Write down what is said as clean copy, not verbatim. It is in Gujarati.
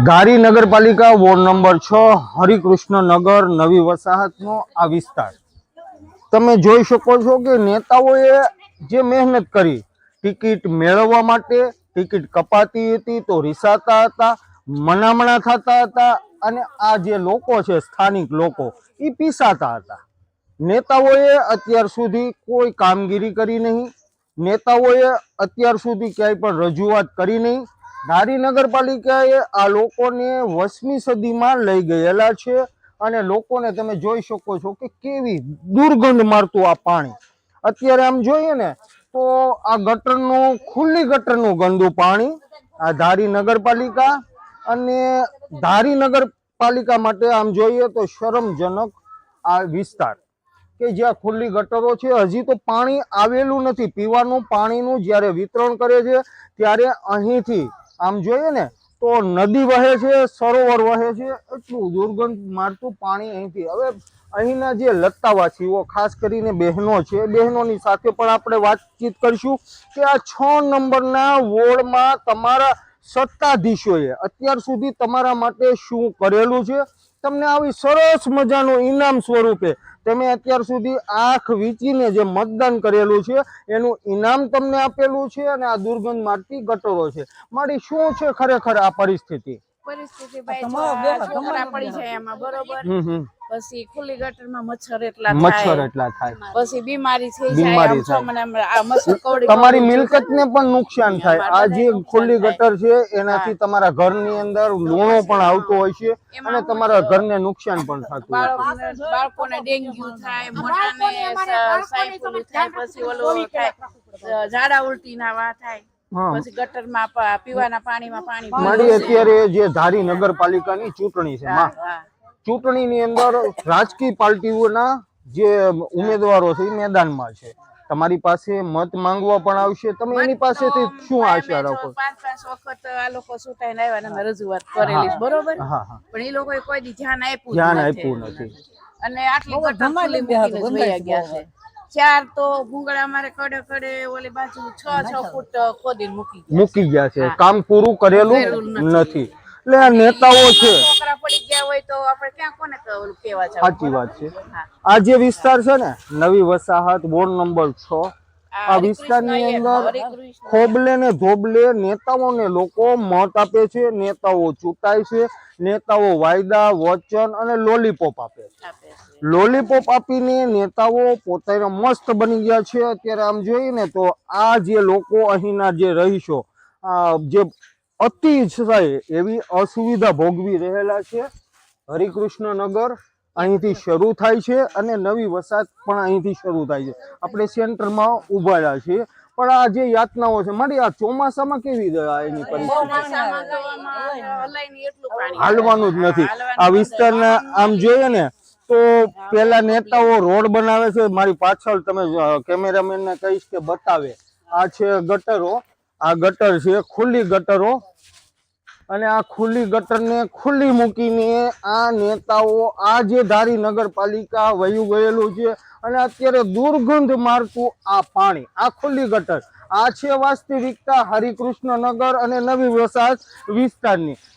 ધારી નગરપાલિકા વોર્ડ નંબર 6 હરિકૃષ્ણ નગર નવી વસાહતનો આ વિસ્તાર તમે જોઈ શકો છો કે નેતાઓએ જે મહેનત કરી ટિકિટ મેળવવા માટે ટિકિટ કપાતી હતી તો રીસાતા હતા, મનામણા થતા હતા અને આ જે લોકો છે સ્થાનિક લોકો એ પીસાતા હતા। નેતાઓએ અત્યાર સુધી કોઈ કામગીરી કરી નહીં, નેતાઓએ અત્યાર સુધી ક્યાંય પણ રજૂઆત કરી નહીં। ધારી નગરપાલિકાએ આ લોકોને 20મી સદીમાં લઈ ગયેલા છે અને લોકોને તમે જોઈ શકો છો કે કેવી દુર્ગંધ મારતું આ પાણી અત્યારે આમ જોઈએ ને તો આ ગટરનું ખુલ્લી ગટરનું ગંદુ પાણી આ ધારી નગરપાલિકા અને ધારી નગરપાલિકા માટે આમ જોઈએ તો શરમજનક આ વિસ્તાર કે જ્યાં ખુલ્લી ગટરો છે, હજી તો પાણી આવેલું નથી પીવાનું પાણીનું। જ્યારે વિતરણ કરે છે ત્યારે અહીંથી આમ જોઈએ ને તો નદી વહે છે, સરોવર વહે છે, એટલું દુર્ગંધ મારતું પાણી અહીંથી। હવે અહીંના જે લત્તાવાસીઓ ખાસ કરીને બહેનો છે, બહેનોની સાથે પણ આપણે વાતચીત કરીશું કે આ 6 નંબરના વોર્ડમાં તમારા સત્તાધીશોએ અત્યાર સુધી તમારા માટે શું કરેલું છે। તમને આવી સરસ મજાનું ઇનામ સ્વરૂપે તમે અત્યાર સુધી આંખ વીંચીને જે મતદાન કરેલું છે એનું ઇનામ તમને આપેલું છે અને આ દુર્ગંધ મારતી ગટરો છે। મારી શું છે ખરેખર આ પરિસ્થિતિ? ભાઈ છોકરા પડી જાય એમાં બરોબર, પછી ખુલ્લી ગટરમાં મચ્છર એટલા થાય, પછી બીમારી થઈ જાય, તમારી મિલકતને પણ નુકસાન થાય। આ જે ખુલ્લી ગટર છે એનાથી તમારા ઘરની અંદર લૂણો પણ આવતો હોય છે અને તમારા ઘરને નુકસાન પણ થતું હોય છે। બાળકોને ડેન્ગ્યુ થાય, મોટાને સાયફુલી થાય, પછી ઓલો થાય ઝાડા ઉલટી ના વા થાય, પછી ગટરમાં પીવાના પાણીમાં પાણી મારી અત્યારે જે ધારી નગરપાલિકાની ચૂંટણી છે, ચૂંટણીની અંદર રાજકીય પાર્ટીઓના જે ઉમેદવારો છે એ મેદાનમાં છે। તમારી પાસે મત માંગવા પણ આવશે, તમે એની પાસેથી શું આશા રાખો? 5-5 વખત આ લોકો ચૂંટાઈને આવ્યા ને રજૂઆત કરેલી બરોબર, પણ એ લોકોએ કોઈ દી ધ્યાન આપ્યું નથી અને આટલી ગટર ખુલ્લી મૂકીને વયા ગયા છે। 4 તો ભૂંગળા અમારે કડે કડે ઓલી બાજુ 6 ફૂટ ખોદીને મૂકી ગયા છે, કામ પૂરું કરેલું નથી। એટલે આ નેતાઓ છે, છોકરા પડી ગયા હોય તો આપણે ક્યાં કોને કહેવા જવું? સાચી વાત છે। આ જે વિસ્તાર છે ને નવી વસાહત વોર્ડ નંબર 6 આ વિસ્તારની અંદર ખોબલે ને ધોબલે નેતાઓને લોકો મત આપે છે, નેતાઓ ચૂંટાય છે, નેતાઓ વાયદા વચન અને લોલીપોપ આપે છે। લોલીપોપ આપીને નેતાઓ પોતાના મસ્ત બની ગયા છે। અત્યારે આમ જોઈએ ને તો આ જે લોકો અહીંના જે રહીશો જે અતિશય એવી અસુવિધા ભોગવી રહેલા છે। હરિકૃષ્ણ નગર અહીંથી શરૂ થાય છે અને નવી વસાહત પણ અહીંથી શરૂ થાય છે। આપણે સેન્ટરમાં ઉભા છીએ પણ આ જે યાતનાઓ છે મારી આ ચોમાસામાં કેવી એની પરિસ્થિતિ? હાલવાનું જ નથી આ વિસ્તારના। આમ જોઈએ ને તો પેલા નેતાઓ રોડ બનાવે છે, મારી પાછળ તમે કેમેરામેનને કહીશ કે બતાવે, આ છે ગટરો, આ ગટર છે ખુલ્લી ગટરો અને આ ખુલ્લી ગટરને ખુલ્લી મૂકીને આ નેતાઓ આ જે ધારી નગરપાલિકા વયું ગયેલું છે અને અત્યારે દુર્ગંધ મારતું આ પાણી આ ખુલ્લી ગટર આ છે વાસ્તવિકતા હરિકૃષ્ણ નગર અને નવી વસાહત વિસ્તારની।